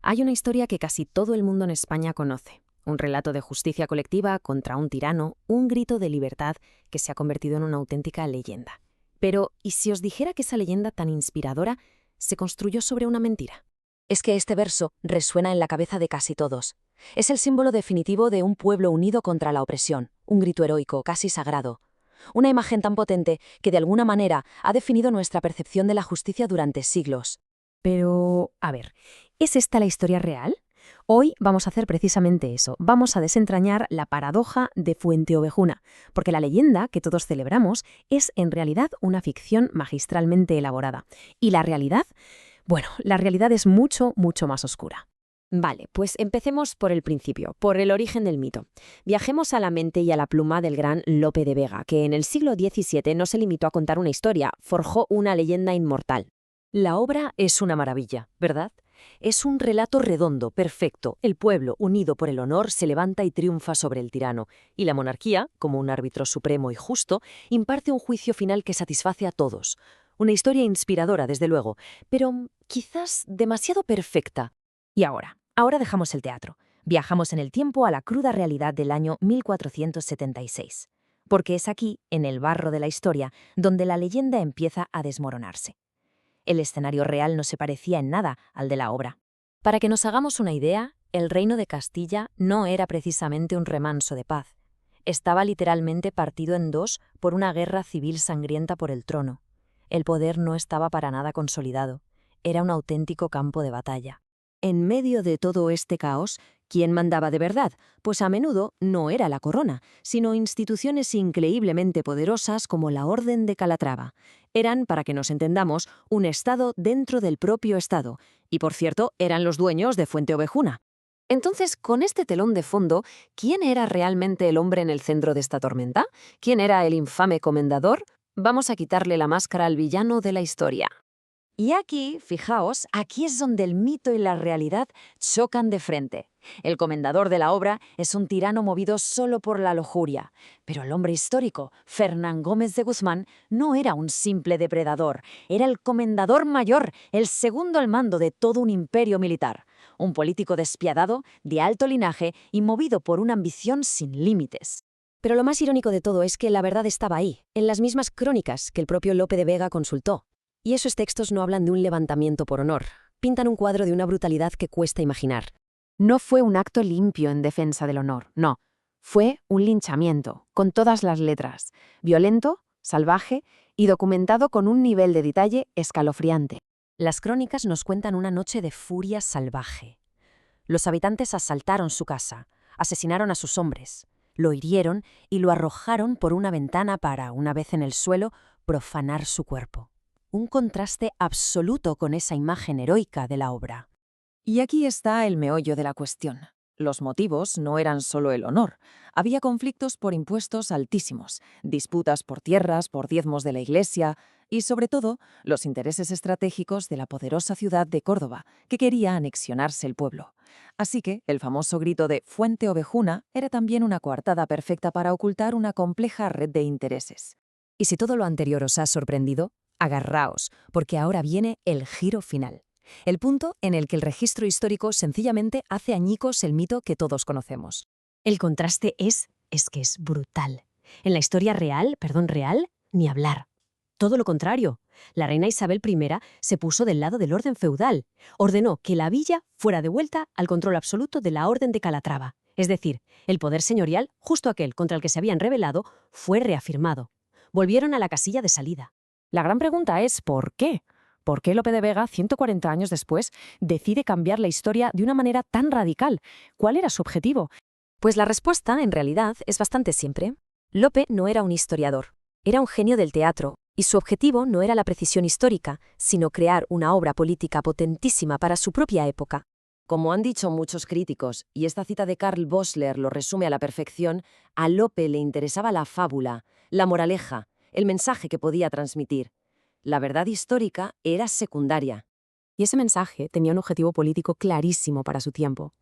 Hay una historia que casi todo el mundo en España conoce. Un relato de justicia colectiva contra un tirano, un grito de libertad que se ha convertido en una auténtica leyenda. Pero, ¿y si os dijera que esa leyenda tan inspiradora se construyó sobre una mentira? Es que este verso resuena en la cabeza de casi todos. Es el símbolo definitivo de un pueblo unido contra la opresión, un grito heroico, casi sagrado. Una imagen tan potente que de alguna manera ha definido nuestra percepción de la justicia durante siglos. Pero, a ver, ¿es esta la historia real? Hoy vamos a hacer precisamente eso. Vamos a desentrañar la paradoja de Fuenteovejuna, porque la leyenda que todos celebramos es en realidad una ficción magistralmente elaborada. ¿Y la realidad? Bueno, la realidad es mucho, mucho más oscura. Vale, pues empecemos por el principio, por el origen del mito. Viajemos a la mente y a la pluma del gran Lope de Vega, que en el siglo XVII no se limitó a contar una historia, forjó una leyenda inmortal. La obra es una maravilla, ¿verdad? Es un relato redondo, perfecto. El pueblo, unido por el honor, se levanta y triunfa sobre el tirano. Y la monarquía, como un árbitro supremo y justo, imparte un juicio final que satisface a todos. Una historia inspiradora, desde luego, pero quizás demasiado perfecta. Y ahora dejamos el teatro. Viajamos en el tiempo a la cruda realidad del año 1476. Porque es aquí, en el barro de la historia, donde la leyenda empieza a desmoronarse. El escenario real no se parecía en nada al de la obra. Para que nos hagamos una idea, el reino de Castilla no era precisamente un remanso de paz. Estaba literalmente partido en dos por una guerra civil sangrienta por el trono. El poder no estaba para nada consolidado. Era un auténtico campo de batalla. En medio de todo este caos, ¿quién mandaba de verdad? Pues a menudo no era la corona, sino instituciones increíblemente poderosas como la Orden de Calatrava. Eran, para que nos entendamos, un estado dentro del propio estado. Y, por cierto, eran los dueños de Fuenteovejuna. Entonces, con este telón de fondo, ¿quién era realmente el hombre en el centro de esta tormenta? ¿Quién era el infame comendador? Vamos a quitarle la máscara al villano de la historia. Y aquí, fijaos, aquí es donde el mito y la realidad chocan de frente. El comendador de la obra es un tirano movido solo por la lujuria, pero el hombre histórico, Fernán Gómez de Guzmán, no era un simple depredador, era el comendador mayor, el segundo al mando de todo un imperio militar, un político despiadado, de alto linaje y movido por una ambición sin límites. Pero lo más irónico de todo es que la verdad estaba ahí, en las mismas crónicas que el propio Lope de Vega consultó. Y esos textos no hablan de un levantamiento por honor, pintan un cuadro de una brutalidad que cuesta imaginar. No fue un acto limpio en defensa del honor, no. Fue un linchamiento, con todas las letras, violento, salvaje y documentado con un nivel de detalle escalofriante. Las crónicas nos cuentan una noche de furia salvaje. Los habitantes asaltaron su casa, asesinaron a sus hombres, lo hirieron y lo arrojaron por una ventana para, una vez en el suelo, profanar su cuerpo. Un contraste absoluto con esa imagen heroica de la obra. Y aquí está el meollo de la cuestión. Los motivos no eran solo el honor. Había conflictos por impuestos altísimos, disputas por tierras, por diezmos de la Iglesia y, sobre todo, los intereses estratégicos de la poderosa ciudad de Córdoba, que quería anexionarse el pueblo. Así que el famoso grito de Fuenteovejuna era también una coartada perfecta para ocultar una compleja red de intereses. Y si todo lo anterior os ha sorprendido, agarraos, porque ahora viene el giro final. El punto en el que el registro histórico sencillamente hace añicos el mito que todos conocemos. El contraste es que es brutal. En la historia real, ni hablar. Todo lo contrario. La reina Isabel I se puso del lado del orden feudal. Ordenó que la villa fuera devuelta al control absoluto de la Orden de Calatrava. Es decir, el poder señorial, justo aquel contra el que se habían rebelado, fue reafirmado. Volvieron a la casilla de salida. La gran pregunta es ¿por qué? ¿Por qué Lope de Vega, 140 años después, decide cambiar la historia de una manera tan radical? ¿Cuál era su objetivo? Pues la respuesta, en realidad, es bastante simple. Lope no era un historiador, era un genio del teatro, y su objetivo no era la precisión histórica, sino crear una obra política potentísima para su propia época. Como han dicho muchos críticos, y esta cita de Karl Bosler lo resume a la perfección, a Lope le interesaba la fábula, la moraleja, el mensaje que podía transmitir. La verdad histórica era secundaria. Y ese mensaje tenía un objetivo político clarísimo para su tiempo: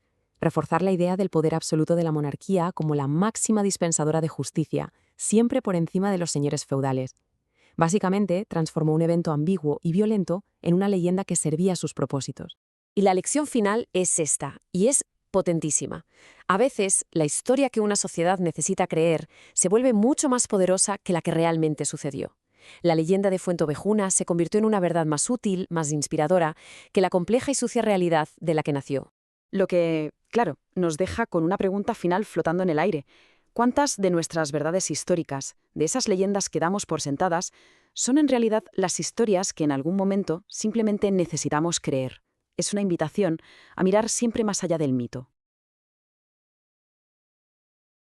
reforzar la idea del poder absoluto de la monarquía como la máxima dispensadora de justicia, siempre por encima de los señores feudales. Básicamente, transformó un evento ambiguo y violento en una leyenda que servía a sus propósitos. Y la lección final es esta, y es potentísima. A veces, la historia que una sociedad necesita creer se vuelve mucho más poderosa que la que realmente sucedió. La leyenda de Fuenteovejuna se convirtió en una verdad más útil, más inspiradora, que la compleja y sucia realidad de la que nació. Lo que, claro, nos deja con una pregunta final flotando en el aire. ¿Cuántas de nuestras verdades históricas, de esas leyendas que damos por sentadas, son en realidad las historias que en algún momento simplemente necesitamos creer? Es una invitación a mirar siempre más allá del mito,